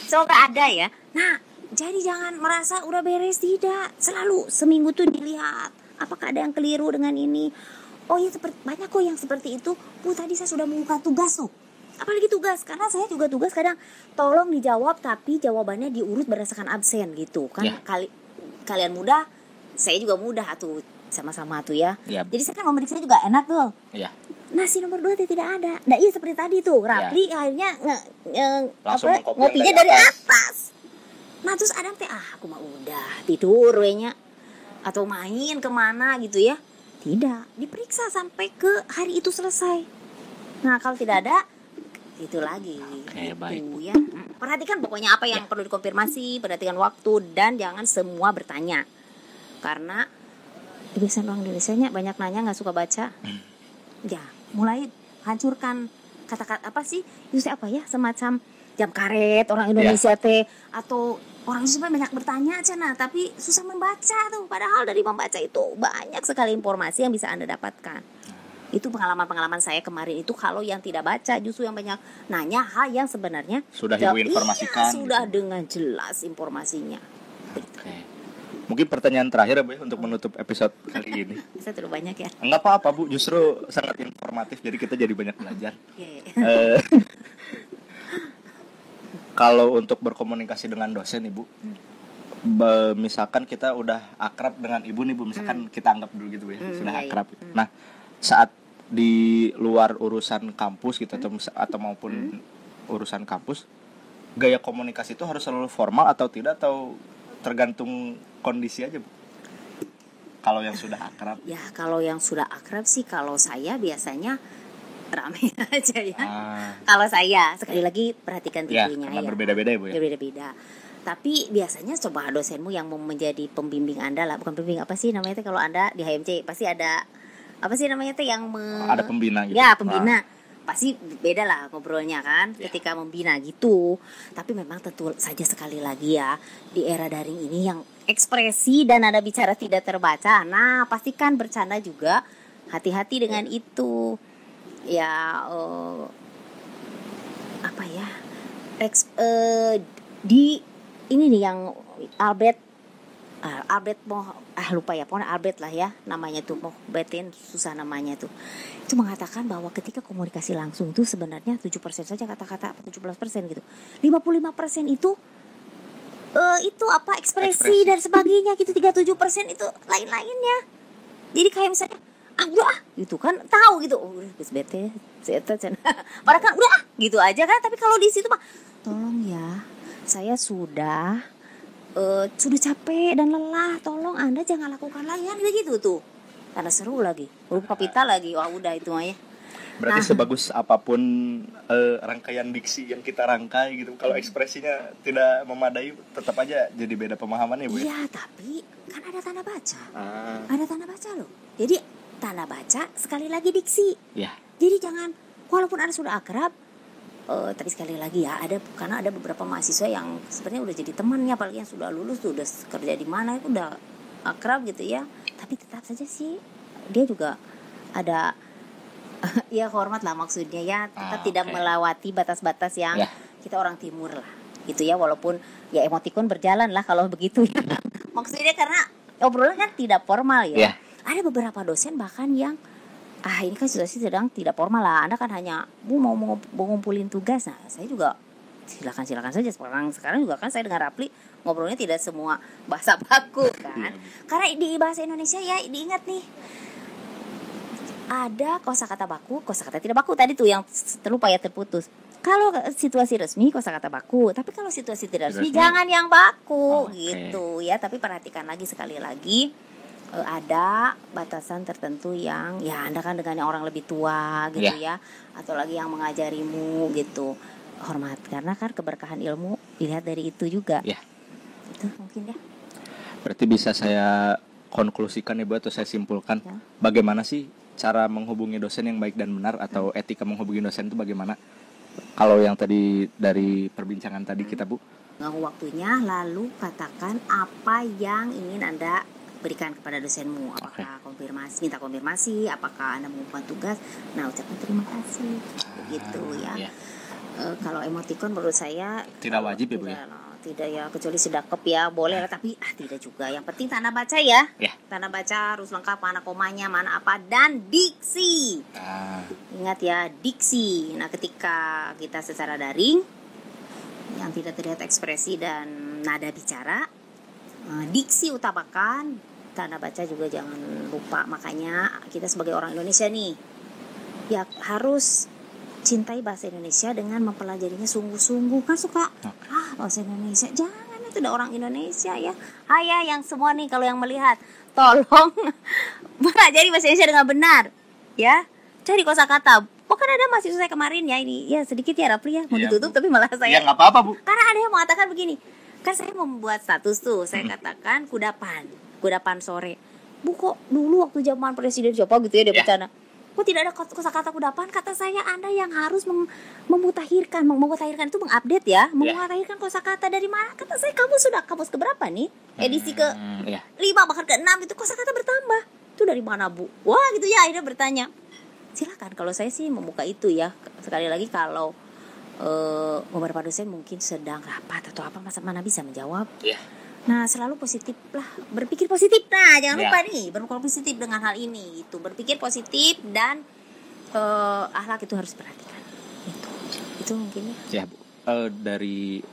Semoga ada ya. Nah, jadi jangan merasa udah beres, tidak. Selalu seminggu tuh dilihat apakah ada yang keliru dengan ini. Oh iya, banyak kok yang seperti itu. Bu, tadi saya sudah membuka tugas tuh. Apalagi tugas, karena saya juga tugas kadang tolong dijawab tapi jawabannya diurut berdasarkan absen gitu kan. Kalian mudah, saya juga mudah tuh, sama-sama tuh ya. Jadi saya kan memeriksa juga enak tuh. Nah si nomor 2 tidak ada. Nah iya seperti tadi tuh, Rapli akhirnya ngopinya dari atas. Nah terus Adam aku mah udah tidur wehnya atau main kemana gitu ya. Tidak, diperiksa sampai ke hari itu selesai. Nah kalau tidak ada, itu lagi. Baik. Ya. Perhatikan pokoknya apa yang perlu dikonfirmasi, perhatikan waktu, dan jangan semua bertanya. Karena kebiasaan orang Indonesia banyak nanya, nggak suka baca. Ya, mulai hancurkan kata-kata apa sih? Itu apa ya? Semacam jam karet orang Indonesia teh, atau orang Indonesia banyak bertanya aja tapi susah membaca tuh. Padahal dari membaca itu banyak sekali informasi yang bisa Anda dapatkan. Itu pengalaman saya kemarin itu, kalau yang tidak baca justru yang banyak nanya hal yang sebenarnya sudah Ibu informasikan. Sudah gitu. Dengan jelas informasinya. Mungkin pertanyaan terakhir Bu untuk menutup episode kali ini. Saya terlalu banyak ya. Enggak apa-apa Bu, justru sangat informatif, jadi kita jadi banyak belajar. Kalau untuk berkomunikasi dengan dosen Ibu, misalkan kita udah akrab dengan Ibu nih Bu, misalkan kita anggap dulu gitu ya, sudah akrab. Nah, saat di luar urusan kampus gitu atau maupun urusan kampus, gaya komunikasi itu harus selalu formal atau tidak, atau tergantung kondisi aja Bu? Kalau yang sudah akrab? Ya kalau yang sudah akrab sih, kalau saya biasanya ramai aja ya. Kalau saya sekali lagi perhatikan tipenya ya. Berbeda-beda ya Bu ya. Berbeda-beda. Tapi biasanya coba dosenmu yang mau menjadi pembimbing Anda lah, bukan pembimbing, apa sih namanya kalau Anda di HMC pasti ada apa sih namanya yang ada pembina gitu. Ya, pembina. Pasti beda lah ngobrolnya kan ketika membina gitu. Tapi memang tentu saja sekali lagi ya, di era daring ini yang ekspresi dan nada bicara tidak terbaca. Nah, pastikan bercanda juga. Hati-hati dengan itu. Ya apa ya? Di ini nih yang Albert lupa ya, pokoknya Albert lah ya namanya tuh, mau betin susah namanya tuh. Itu mengatakan bahwa ketika komunikasi langsung itu sebenarnya 7% saja kata-kata, 17% gitu. 55% itu ekspresi dan sebagainya gitu. 37% itu lain-lainnya. Jadi kayak misalnya udah gitu kan, tahu gitu, geus bete padahal kan udah gitu aja kan. Tapi kalau di situ mah tolong ya, saya sudah capek dan lelah, tolong Anda jangan lakukan lagi kan gitu tuh. Karena seru lagi, huruf kapital lagi, wah udah itu mah ya. Berarti sebagus apapun rangkaian diksi yang kita rangkai gitu, kalau ekspresinya tidak memadai, tetap aja jadi beda pemahamannya Bu ya. Iya, tapi kan ada tanda baca. Ada tanda baca loh. Jadi tanda baca sekali lagi diksi. Ya. Jadi jangan, walaupun Anda sudah akrab, tapi sekali lagi ya, karena ada beberapa mahasiswa yang sebenarnya udah jadi temannya, apalagi yang sudah lulus tuh, udah kerja di mana itu udah akrab gitu ya. Tapi tetap saja sih dia juga ada ya hormat lah maksudnya ya, tetap tidak melewati batas-batas yang kita orang timur lah gitu ya, walaupun ya emotikon berjalan lah kalau begitu ya. Maksudnya karena obrolan kan tidak formal ya. Ada beberapa dosen bahkan yang ini kan situasi sedang tidak formal lah, Anda kan hanya mau ngumpulin tugas. Nah saya juga silakan saja, sekarang juga kan saya dengan Rapli ngobrolnya tidak semua bahasa baku kan. Karena di bahasa Indonesia ya diingat nih, ada kosakata baku, kosakata tidak baku tadi tuh yang terlupa ya, terputus. Kalau situasi resmi kosakata baku, tapi kalau situasi tidak resmi jangan yang baku gitu ya. Tapi perhatikan lagi sekali lagi, ada batasan tertentu yang ya Anda kan dengan yang orang lebih tua gitu ya, atau lagi yang mengajarimu gitu, hormat, karena kan keberkahan ilmu dilihat dari itu juga. Itu mungkin ya. Berarti bisa saya konklusikan ya Bu, atau saya simpulkan bagaimana sih cara menghubungi dosen yang baik dan benar, atau etika menghubungi dosen itu bagaimana? Kalau yang tadi dari perbincangan tadi kita Bu, Mengganggu waktunya, lalu katakan apa yang ingin Anda berikan kepada dosenmu. Apakah minta konfirmasi, apakah Anda mengumpulkan tugas. Nah, ucapkan terima kasih. Begitu ya. Kalau emotikon menurut saya tidak wajib ya Bu ya? Tidak ya, kecuali sedekap ya, boleh lah, tapi tidak juga. Yang penting tanda baca ya. Tanda baca harus lengkap, mana komanya, mana apa, dan diksi. Ingat ya, diksi. Nah, ketika kita secara daring yang tidak terlihat ekspresi dan nada bicara, diksi utamakan, tanda baca juga jangan lupa. Makanya kita sebagai orang Indonesia nih ya harus cintai bahasa Indonesia dengan mempelajarinya sungguh-sungguh. Kan suka bahasa Indonesia, jangan, itu udah orang Indonesia ya. Ayah yang semua nih, kalau yang melihat, tolong pelajari bahasa Indonesia dengan benar ya. Cari kosakata. Bukan ada mahasiswa saya kemarin ya, ini ya sedikit ya Rafli ya, mau ditutup Bu. Tapi malah saya nggak apa-apa Bu, karena ada yang mengatakan begini, kan saya membuat status tuh, saya katakan kudapan sore. Bu, kok dulu waktu zaman presiden siapa gitu ya dia bercanda, kok tidak ada kosakata kudapan? Kata saya, Anda yang harus memutakhirkan itu mengupdate ya, memutakhirkan kosakata dari mana? Kata saya, kamu sudah kamus keberapa nih? Edisi ke 5 bahkan ke 6 itu kosakata bertambah. Itu dari mana Bu? Wah gitu ya, akhirnya bertanya. Silakan, kalau saya sih membuka itu ya. Sekali lagi kalau beberapa dosen mungkin sedang rapat atau apa, mana bisa menjawab. Nah, selalu positif lah, berpikir positif. Nah, jangan lupa nih, berpikir positif dengan hal ini. Itu berpikir positif dan akhlak itu harus diperhatikan. Itu mungkin ya. Bu, dari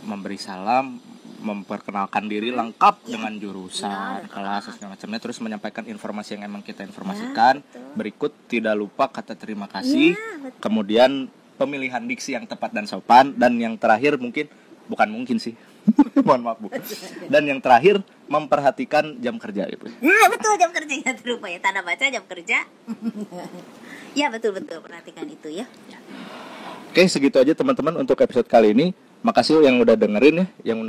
memberi salam, memperkenalkan diri lengkap dengan jurusan, kelas, segala macamnya, terus menyampaikan informasi yang emang kita informasikan. Berikut tidak lupa kata terima kasih. Kemudian pemilihan diksi yang tepat dan sopan, dan yang terakhir bukan mungkin sih. Mohon maaf Bu. Dan yang terakhir memperhatikan jam kerja Ibu. Nah, betul, jam kerjanya terlupa ya, tanda baca jam kerja. Ya betul perhatikan itu ya. Oke, segitu aja teman-teman untuk episode kali ini. Makasih yang udah dengerin ya, yang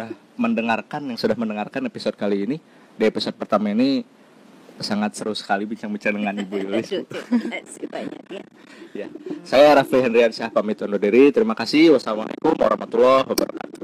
sudah mendengarkan episode kali ini. Di episode pertama ini sangat seru sekali bincang-bincang dengan Ibu Yulis. Banyak ya. Saya Rafli Hendriansyah pamit undur diri. Terima kasih. Wassalamualaikum warahmatullahi wabarakatuh.